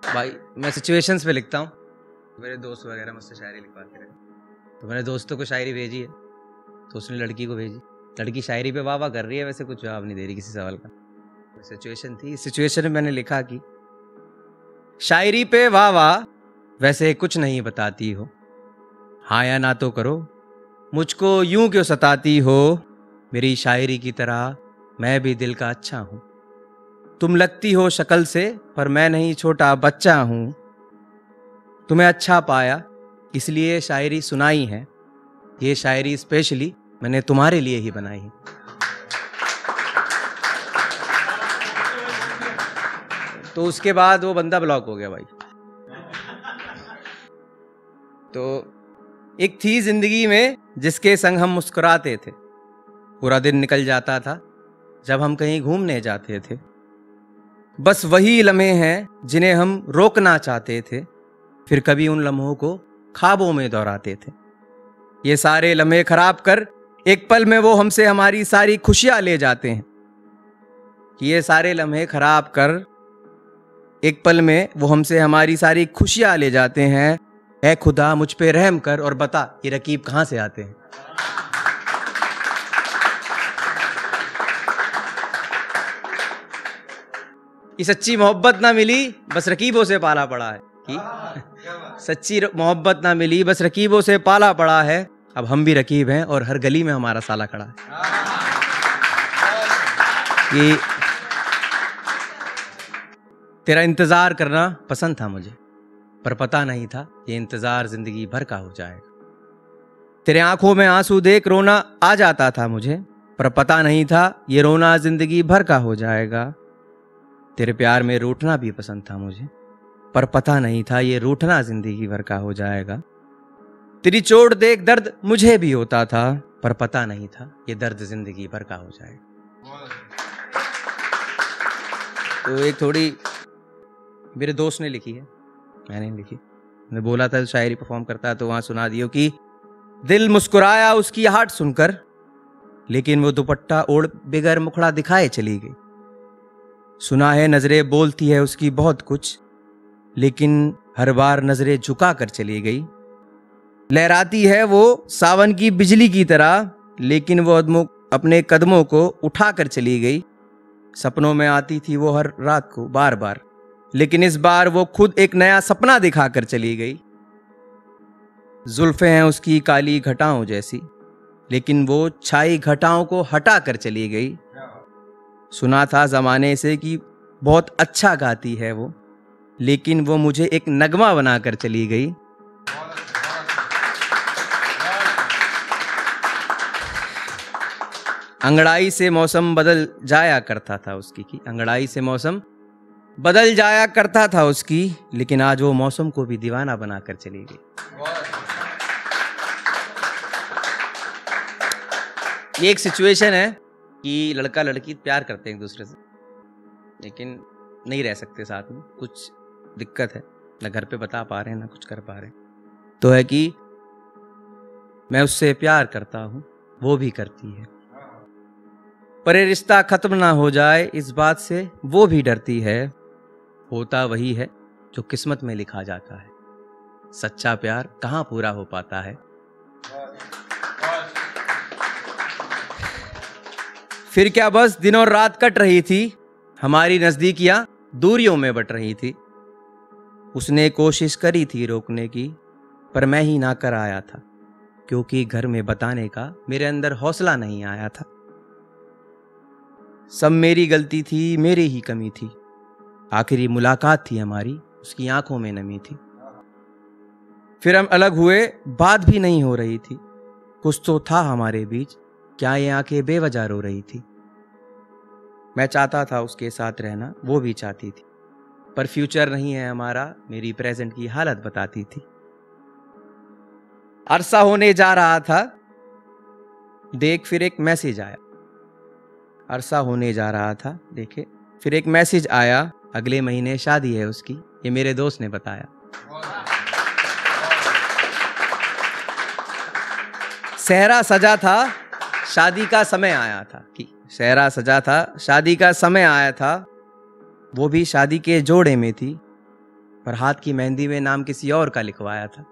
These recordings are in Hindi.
भाई मैं सिचुएशंस पे लिखता हूँ। मेरे दोस्त वगैरह मुझसे शायरी लिखवाते रहे, तो मैंने दोस्तों को शायरी भेजी है, तो उसने लड़की को भेजी। लड़की शायरी पे वाह वाह कर रही है, वैसे कुछ जवाब नहीं दे रही किसी सवाल का। सिचुएशन थी, इस सिचुएशन में मैंने लिखा कि शायरी पे वाह वाह वैसे कुछ नहीं बताती हो, हाँ या ना तो करो, मुझको यूं क्यों सताती हो, मेरी शायरी की तरह मैं भी दिल का अच्छा हूं। तुम लगती हो शक्ल से पर मैं नहीं छोटा बच्चा हूं, तुम्हें अच्छा पाया इसलिए शायरी सुनाई है, ये शायरी स्पेशली मैंने तुम्हारे लिए ही बनाई है। तो उसके बाद वो बंदा ब्लॉक हो गया भाई। तो एक थी जिंदगी में जिसके संग हम मुस्कुराते थे, पूरा दिन निकल जाता था जब हम कहीं घूमने जाते थे। बस वही लम्हे हैं जिन्हें हम रोकना चाहते थे, फिर कभी उन लम्हों को ख्वाबों में दोहराते थे। ये सारे लम्हे खराब कर एक पल में वो हमसे हमारी सारी खुशियां ले जाते हैं। ये सारे लम्हे खराब कर एक पल में वो हमसे हमारी सारी खुशियां ले जाते हैं। ऐ खुदा मुझ पे रहम कर और बता ये रकीब कहां से आते हैं। ये सच्ची मोहब्बत ना मिली बस रकीबों से पाला पड़ा है कि सच्ची मोहब्बत ना मिली बस रकीबों से पाला पड़ा है। अब हम भी रकीब हैं और हर गली में हमारा साला खड़ा है। कि तेरा इंतजार करना पसंद था मुझे, पर पता नहीं था ये इंतजार जिंदगी भर का हो जाएगा। तेरे आंखों में आंसू देख रोना आ जाता था मुझे, पर पता नहीं था ये रोना जिंदगी भर का हो जाएगा। तेरे प्यार में रूठना भी पसंद था मुझे, पर पता नहीं था ये रूठना जिंदगी भर का हो जाएगा। तेरी चोट देख दर्द मुझे भी होता था, पर पता नहीं था ये दर्द जिंदगी भर का हो जाएगा। तो एक थोड़ी मेरे दोस्त ने लिखी है, मैंने नहीं लिखी। मैंने बोला था शायरी परफॉर्म करता है तो वहां सुना दियो कि दिल मुस्कुराया उसकी आहट सुनकर, लेकिन वो दुपट्टा ओढ़ बिगर मुखड़ा दिखाए चली गई। सुना है नजरें बोलती है उसकी बहुत कुछ, लेकिन हर बार नजरें झुका कर चली गई। लहराती है वो सावन की बिजली की तरह, लेकिन वो अपने कदमों को उठा कर चली गई। सपनों में आती थी वो हर रात को बार बार, लेकिन इस बार वो खुद एक नया सपना दिखाकर चली गई। जुल्फें हैं उसकी काली घटाओं जैसी, लेकिन वो छाई घटाओं को हटा कर चली गई। सुना था जमाने से कि बहुत अच्छा गाती है वो, लेकिन वो मुझे एक नगमा बनाकर चली गई। अंगड़ाई से मौसम बदल जाया करता था उसकी, कि अंगड़ाई से मौसम बदल जाया करता था उसकी, लेकिन आज वो मौसम को भी दीवाना बनाकर चली गई। ये एक सिचुएशन है कि लड़का लड़की प्यार करते हैं एक दूसरे से, लेकिन नहीं रह सकते साथ में, कुछ दिक्कत है, ना घर पे बता पा रहे हैं ना कुछ कर पा रहे हैं। तो है कि मैं उससे प्यार करता हूँ, वो भी करती है, पर ये रिश्ता खत्म ना हो जाए इस बात से वो भी डरती है। होता वही है जो किस्मत में लिखा जाता है, सच्चा प्यार कहाँ पूरा हो पाता है। फिर क्या बस दिन और रात कट रही थी, हमारी नजदीकियां दूरियों में बट रही थी। उसने कोशिश करी थी रोकने की, पर मैं ही ना कर आया था, क्योंकि घर में बताने का मेरे अंदर हौसला नहीं आया था। सब मेरी गलती थी, मेरी ही कमी थी, आखिरी मुलाकात थी हमारी, उसकी आंखों में नमी थी। फिर हम अलग हुए, बात भी नहीं हो रही थी, कुछ तो था हमारे बीच, क्या ये आंखें बेवजह रो रही थी। मैं चाहता था उसके साथ रहना, वो भी चाहती थी, पर फ्यूचर नहीं है हमारा, मेरी प्रेजेंट की हालत बताती थी। अरसा होने जा रहा था, देख फिर एक मैसेज आया। अरसा होने जा रहा था, देखे फिर एक मैसेज आया, अगले महीने शादी है उसकी, ये मेरे दोस्त ने बताया। सेहरा सजा था, शादी का समय आया था, कि सेहरा सजा था, शादी का समय आया था। वो भी शादी के जोड़े में थी, पर हाथ की मेहंदी में नाम किसी और का लिखवाया था।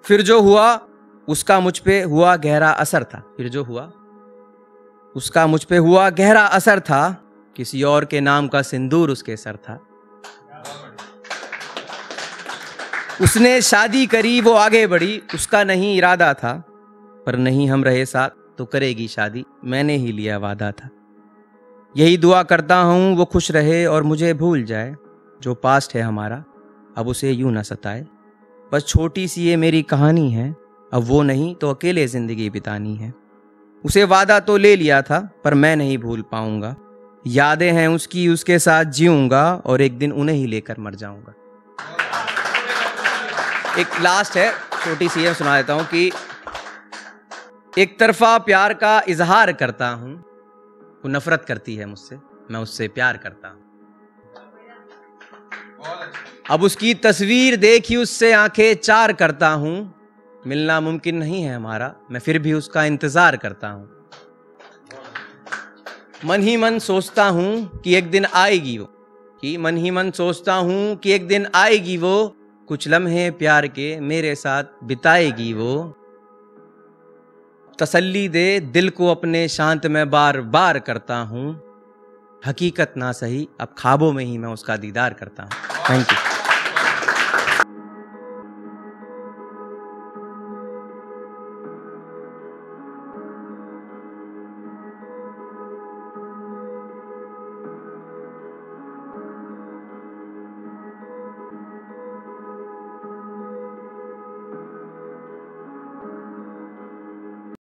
फिर जो हुआ उसका मुझ पे हुआ गहरा असर था। फिर जो हुआ उसका मुझ पे हुआ गहरा असर था, किसी और के नाम का सिंदूर उसके सर था। उसने शादी करी, वो आगे बढ़ी, उसका नहीं इरादा था, पर नहीं हम रहे साथ तो करेगी शादी, मैंने ही लिया वादा था। यही दुआ करता हूँ वो खुश रहे और मुझे भूल जाए, जो पास्ट है हमारा अब उसे यूं ना सताए। बस छोटी सी ये मेरी कहानी है, अब वो नहीं तो अकेले जिंदगी बितानी है। उसे वादा तो ले लिया था पर मैं नहीं भूल पाऊंगा, यादें हैं उसकी उसके साथ जीऊंगा और एक दिन उन्हें ही लेकर मर जाऊंगा। एक लास्ट है, छोटी सी है, सुना देता हूं कि एक तरफा प्यार का इजहार करता हूं, वो नफरत करती है मुझसे, मैं उससे प्यार करता हूं। अब उसकी तस्वीर देखी उससे आंखें चार करता हूं, मिलना मुमकिन नहीं है हमारा, मैं फिर भी उसका इंतजार करता हूं। मन ही मन सोचता हूं कि एक दिन आएगी वो, कि मन ही मन सोचता हूं कि एक दिन आएगी वो, कुछ लम्हे प्यार के मेरे साथ बिताएगी वो। तसल्ली दे दिल को अपने शांत मैं बार बार करता हूं, हकीकत ना सही अब ख्वाबों में ही मैं उसका दीदार करता हूं। Thank you.